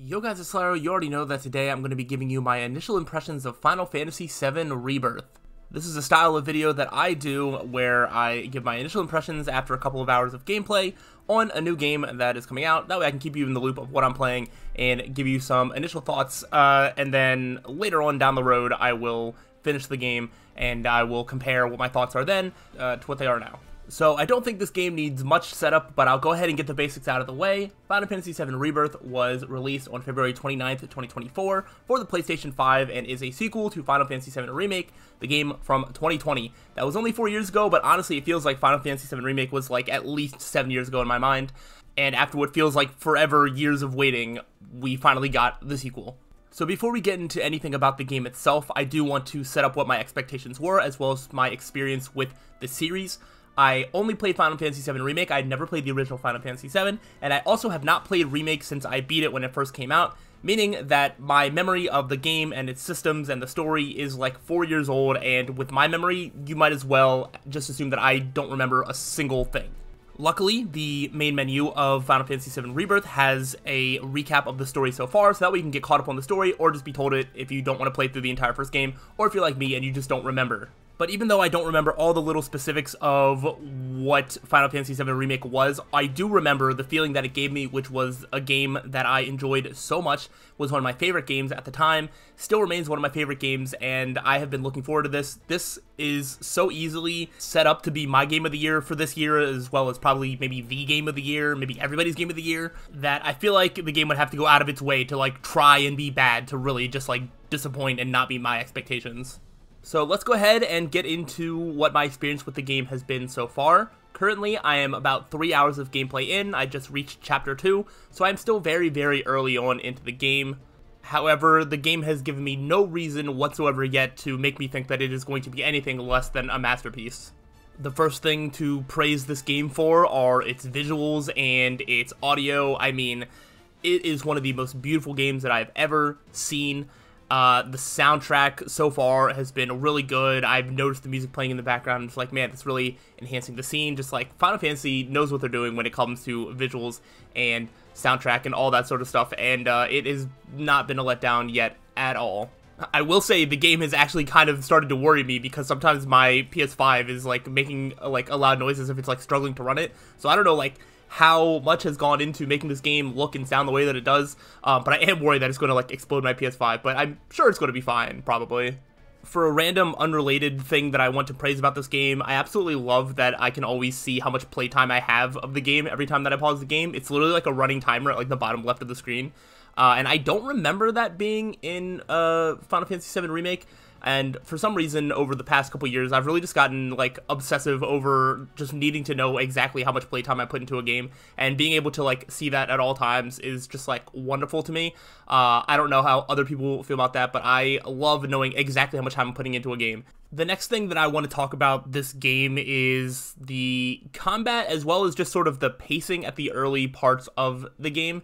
Yo guys, it's Slyroh. You already know that today I'm going to be giving you my initial impressions of Final Fantasy VII Rebirth. This is a style of video that I do where I give my initial impressions after a couple of hours of gameplay on a new game that is coming out. That way I can keep you in the loop of what I'm playing and give you some initial thoughts, and then later on down the road I will finish the game and I will compare what my thoughts are then to what they are now. So I don't think this game needs much setup, but I'll go ahead and get the basics out of the way. Final Fantasy VII Rebirth was released on February 29th, 2024 for the PlayStation 5 and is a sequel to Final Fantasy VII Remake, the game from 2020. That was only 4 years ago, but honestly it feels like Final Fantasy VII Remake was like at least 7 years ago in my mind. And after what feels like forever years of waiting, we finally got the sequel. So before we get into anything about the game itself, I do want to set up what my expectations were as well as my experience with the series. I only played Final Fantasy VII Remake. I had never played the original Final Fantasy VII, and I also have not played Remake since I beat it when it first came out, meaning that my memory of the game and its systems and the story is like 4 years old, and with my memory, you might as well just assume that I don't remember a single thing. Luckily, the main menu of Final Fantasy VII Rebirth has a recap of the story so far, so that way you can get caught up on the story, or just be told it if you don't want to play through the entire first game, or if you're like me and you just don't remember. But even though I don't remember all the little specifics of what Final Fantasy VII Remake was, I do remember the feeling that it gave me, which was a game that I enjoyed so much, was one of my favorite games at the time, still remains one of my favorite games, and I have been looking forward to this. This is so easily set up to be my game of the year for this year, as well as probably maybe the game of the year, maybe everybody's game of the year, that I feel like the game would have to go out of its way to like try and be bad to really just like disappoint and not meet my expectations. So let's go ahead and get into what my experience with the game has been so far. Currently, I am about 3 hours of gameplay in. I just reached Chapter 2, so I'm still very early on into the game. However, the game has given me no reason whatsoever yet to make me think that it is going to be anything less than a masterpiece. The first thing to praise this game for are its visuals and its audio. I mean, it is one of the most beautiful games that I've ever seen. The soundtrack so far has been really good. I've noticed the music playing in the background. It's like, man, it's really enhancing the scene. Just like Final Fantasy knows what they're doing when it comes to visuals and soundtrack and all that sort of stuff. And it has not been a letdown yet at all. I will say the game has actually kind of started to worry me because sometimes my PS5 is like making like a loud noise as if it's like struggling to run it. So I don't know like how much has gone into making this game look and sound the way that it does, but I am worried that it's going to like explode my PS5, but I'm sure it's going to be fine, probably. For a random unrelated thing that I want to praise about this game, I absolutely love that I can always see how much playtime I have of the game every time that I pause the game. It's literally like a running timer at like the bottom left of the screen, and I don't remember that being in Final Fantasy VII Remake. And for some reason, over the past couple years, I've really just gotten, like, obsessive over just needing to know exactly how much playtime I put into a game. And being able to, like, see that at all times is just, like, wonderful to me. I don't know how other people feel about that, but I love knowing exactly how much time I'm putting into a game. The next thing that I want to talk about this game is the combat, as well as just sort of the pacing at the early parts of the game.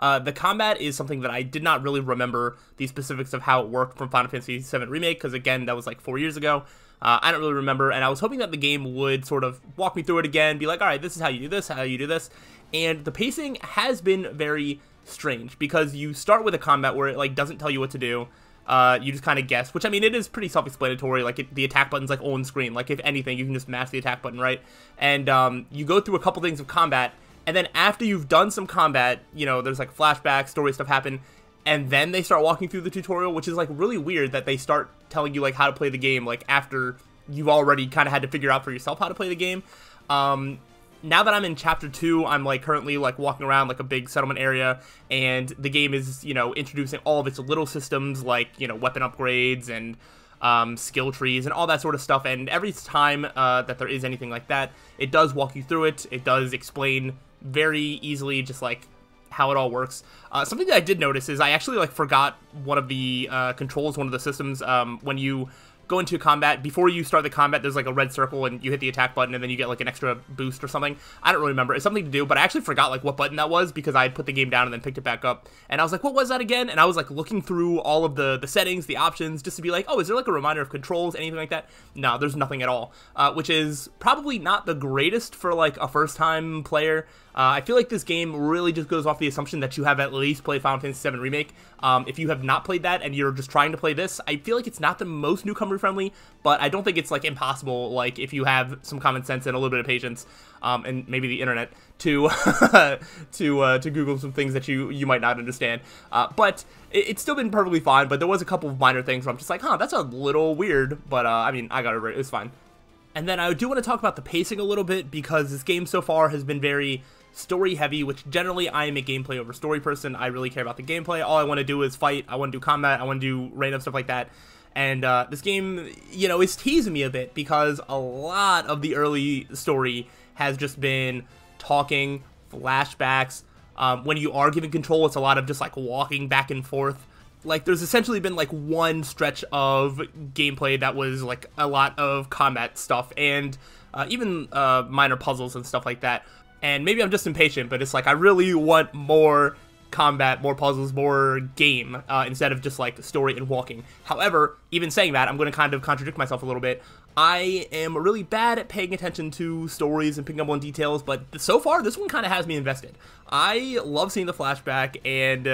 The combat is something that I did not really remember the specifics of how it worked from Final Fantasy VII Remake, because again, that was like 4 years ago. I don't really remember, and I was hoping that the game would sort of walk me through it again, be like, alright, this is how you do this, how you do this, and the pacing has been very strange, because you start with a combat where it like doesn't tell you what to do. You just kind of guess, which I mean, it is pretty self-explanatory, like the attack button's like on screen, like if anything, you can just mash the attack button, right? And you go through a couple things of combat, and then after you've done some combat, you know, there's like flashbacks, story stuff happen, and then they start walking through the tutorial, which is like really weird that they start telling you like how to play the game, like after you've already kind of had to figure out for yourself how to play the game. Now that I'm in Chapter 2, I'm like currently like walking around like a big settlement area, and the game is, you know, introducing all of its little systems like, you know, weapon upgrades and skill trees and all that sort of stuff, and every time that there is anything like that, it does walk you through it. It does explain very easily just like how it all works. Something that I did notice is I actually like forgot one of the controls, one of the systems. When you go into combat, before you start the combat, there's like a red circle and you hit the attack button and then you get like an extra boost or something. I don't really remember. It's something to do, but I actually forgot like what button that was because I had put the game down and then picked it back up. And I was like, what was that again? And I was like looking through all of the settings, the options, just to be like, oh, is there like a reminder of controls, anything like that? No, there's nothing at all, which is probably not the greatest for like a first time player. I feel like this game really just goes off the assumption that you have at least played Final Fantasy VII Remake. If you have not played that and you're just trying to play this, I feel like it's not the most newcomer friendly, but I don't think it's like impossible, like if you have some common sense and a little bit of patience, and maybe the internet to to Google some things that you might not understand. But it's still been perfectly fine. But there was a couple of minor things where I'm just like, huh, that's a little weird. But I mean, I got over it. It was fine. And then I do want to talk about the pacing a little bit, because this game so far has been very story heavy, which generally I am a gameplay over story person. I really care about the gameplay. All I want to do is fight. I want to do combat. I want to do random stuff like that. And this game, you know, is teasing me a bit, because a lot of the early story has just been talking, flashbacks. When you are given control, it's a lot of just like walking back and forth. Like, there's essentially been like one stretch of gameplay that was like a lot of combat stuff, and even minor puzzles and stuff like that. And maybe I'm just impatient, but it's like I really want more combat, more puzzles, more game, instead of just like story and walking. However, even saying that, I'm going to kind of contradict myself a little bit. I am really bad at paying attention to stories and picking up on details, but so far, this one kind of has me invested. I love seeing the flashback and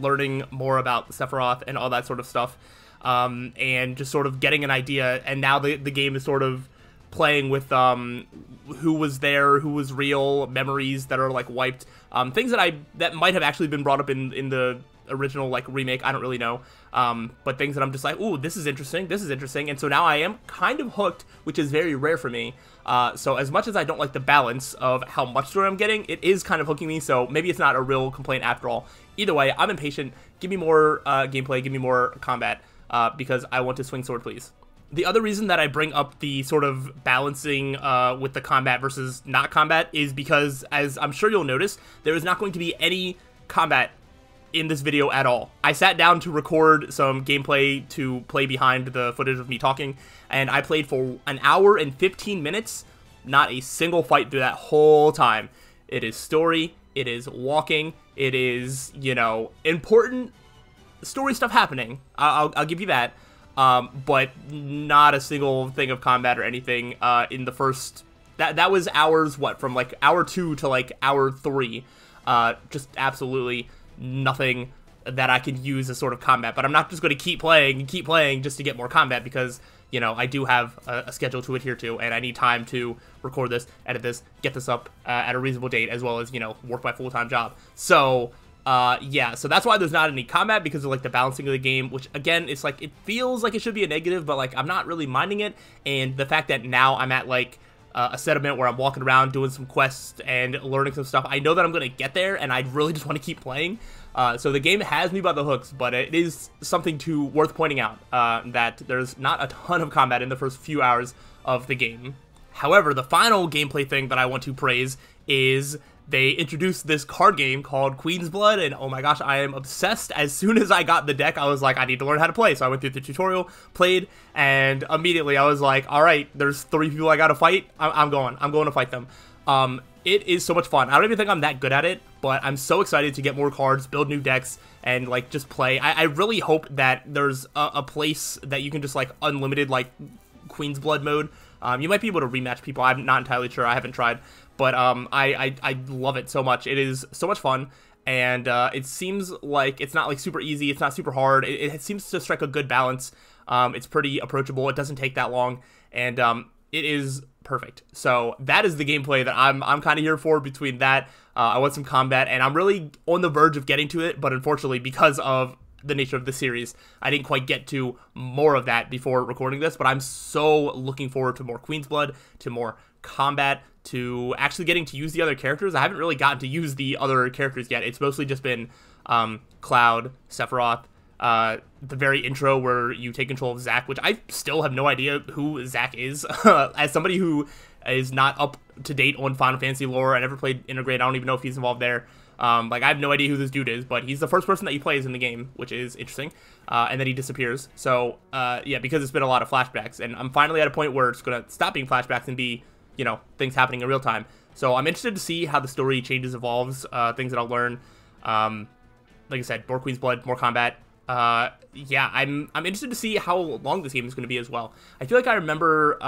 learning more about Sephiroth and all that sort of stuff, and just sort of getting an idea. And now the game is sort of playing with who was there, who was real, memories that are like wiped, things that might have actually been brought up in the original like remake. I don't really know, but things that I'm just like, ooh, this is interesting, and so now I am kind of hooked, which is very rare for me. So as much as I don't like the balance of how much story I'm getting, it is kind of hooking me, so maybe it's not a real complaint after all. Either way, I'm impatient. Give me more gameplay, give me more combat, because I want to swing sword, please. The other reason that I bring up the sort of balancing with the combat versus not combat is because, as I'm sure you'll notice, there is not going to be any combat in this video at all. I sat down to record some gameplay to play behind the footage of me talking, and I played for an hour and 15 minutes, not a single fight through that whole time. It is story, it is walking, it is, you know, important story stuff happening. I'll give you that. But not a single thing of combat or anything, in the first, that was hours, what, from like hour 2 to like hour 3, just absolutely nothing that I could use as sort of combat. But I'm not just going to keep playing just to get more combat, because, you know, I do have a schedule to adhere to, and I need time to record this, edit this, get this up at a reasonable date, as well as, you know, work my full-time job. So yeah, so that's why there's not any combat, because of like the balancing of the game, which again, it's like, it feels like it should be a negative, but like I'm not really minding it. And the fact that now I'm at like a settlement where I'm walking around doing some quests and learning some stuff, I know that I'm gonna get there, and I really just want to keep playing. So the game has me by the hooks, but it is something worth pointing out, that there's not a ton of combat in the first few hours of the game. However, the final gameplay thing that I want to praise is they introduced this card game called Queen's Blood, and oh my gosh, I am obsessed. As soon as I got the deck, I was like, I need to learn how to play. So I went through the tutorial, played, and immediately I was like, all right, there's 3 people I gotta fight. I'm going to fight them. It is so much fun. I don't even think I'm that good at it, but I'm so excited to get more cards, build new decks, and like just play. I really hope that there's a place that you can just like unlimited like Queen's Blood mode. You might be able to rematch people. I'm not entirely sure. I haven't tried. But I love it so much. It is so much fun, and it seems like it's not like super easy. It's not super hard. It seems to strike a good balance. It's pretty approachable. It doesn't take that long, and it is perfect. So that is the gameplay that I'm kind of here for. Between that, I want some combat, and I'm really on the verge of getting to it. But unfortunately, because of the nature of the series, I didn't quite get to more of that before recording this. But I'm so looking forward to more Queen's Blood, to more combat, to actually getting to use the other characters. I haven't really gotten to use the other characters yet. It's mostly just been Cloud, Sephiroth, the very intro where you take control of Zack, which I still have no idea who Zack is. As somebody who is not up to date on Final Fantasy lore, I never played Integrate, I don't even know if he's involved there. Like, I have no idea who this dude is, but he's the first person that he plays in the game, which is interesting. And then he disappears. So, yeah, because it's been a lot of flashbacks, and I'm finally at a point where it's going to stop being flashbacks and be, you know, things happening in real time. So I'm interested to see how the story changes, evolves, things that I'll learn. Like I said, more Queen's Blood, more combat. Yeah, I'm interested to see how long this game is going to be as well. I feel like I remember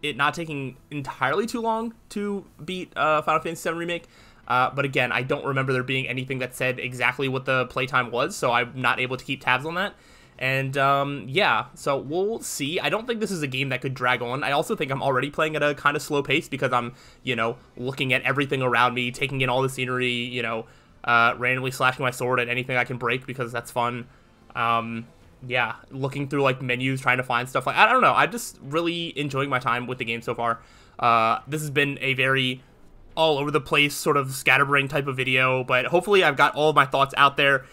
it not taking entirely too long to beat Final Fantasy VII Remake. But again, I don't remember there being anything that said exactly what the playtime was, so I'm not able to keep tabs on that. And yeah, so we'll see. I don't think this is a game that could drag on. I also think I'm already playing at a kind of slow pace because I'm, you know, looking at everything around me, taking in all the scenery, you know, randomly slashing my sword at anything I can break because that's fun. Yeah, looking through like menus, trying to find stuff. Like, I don't know, I'm just really enjoying my time with the game so far. This has been a very all over the place sort of scatterbrain type of video, but hopefully I've got all of my thoughts out there,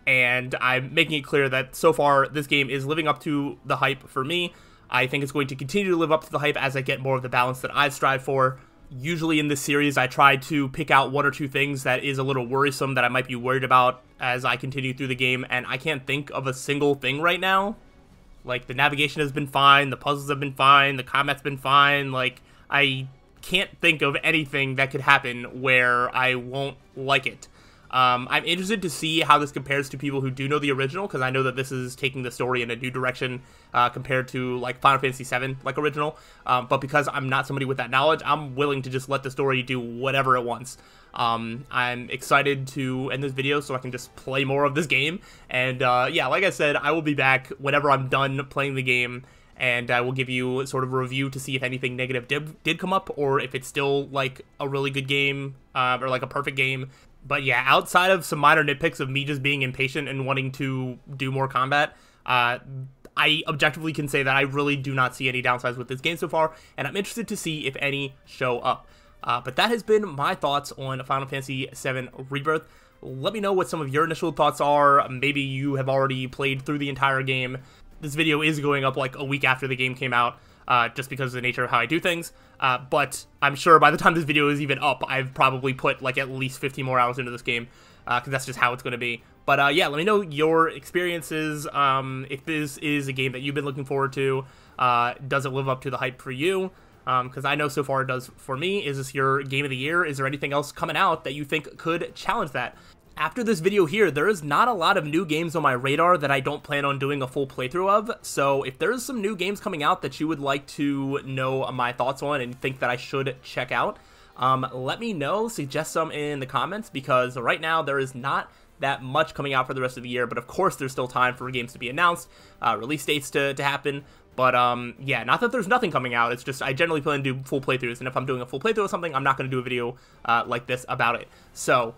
and I'm making it clear that so far this game is living up to the hype for me. I think it's going to continue to live up to the hype as I get more of the balance that I've strived for. Usually in this series I try to pick out one or two things that is a little worrisome that I might be worried about as I continue through the game, and I can't think of a single thing right now. Like, the navigation has been fine, the puzzles have been fine, the combat's been fine. Like, I can't think of anything that could happen where I won't like it. I'm interested to see how this compares to people who do know the original, because I know that this is taking the story in a new direction compared to like Final Fantasy VII, like original. But because I'm not somebody with that knowledge, I'm willing to just let the story do whatever it wants. I'm excited to end this video so I can just play more of this game. And yeah, like I said, I will be back whenever I'm done playing the game, and I will give you sort of a review to see if anything negative did come up, or if it's still like a really good game, or like a perfect game. But yeah, outside of some minor nitpicks of me just being impatient and wanting to do more combat, I objectively can say that I really do not see any downsides with this game so far, and I'm interested to see if any show up. But that has been my thoughts on Final Fantasy VII Rebirth. Let me know what some of your initial thoughts are. Maybe you have already played through the entire game. This video is going up like a week after the game came out, just because of the nature of how I do things. But I'm sure by the time this video is even up, I've probably put like at least 50 more hours into this game, because that's just how it's going to be. But yeah, let me know your experiences, if this is a game that you've been looking forward to. Does it live up to the hype for you? Because I know so far it does for me. Is this your game of the year? Is there anything else coming out that you think could challenge that? After this video here, there is not a lot of new games on my radar that I don't plan on doing a full playthrough of, so if there's some new games coming out that you would like to know my thoughts on and think that I should check out, let me know, suggest some in the comments, because right now there is not that much coming out for the rest of the year, but of course there's still time for games to be announced, release dates to happen. But, yeah, not that there's nothing coming out, it's just I generally plan to do full playthroughs, and if I'm doing a full playthrough of something, I'm not going to do a video like this about it. So,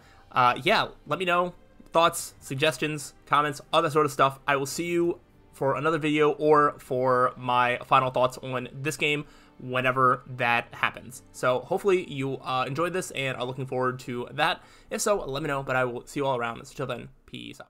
yeah, let me know thoughts, suggestions, comments, all that sort of stuff. I will see you for another video or for my final thoughts on this game whenever that happens. So hopefully you enjoyed this and are looking forward to that. If so, let me know, but I will see you all around. So till then, peace out.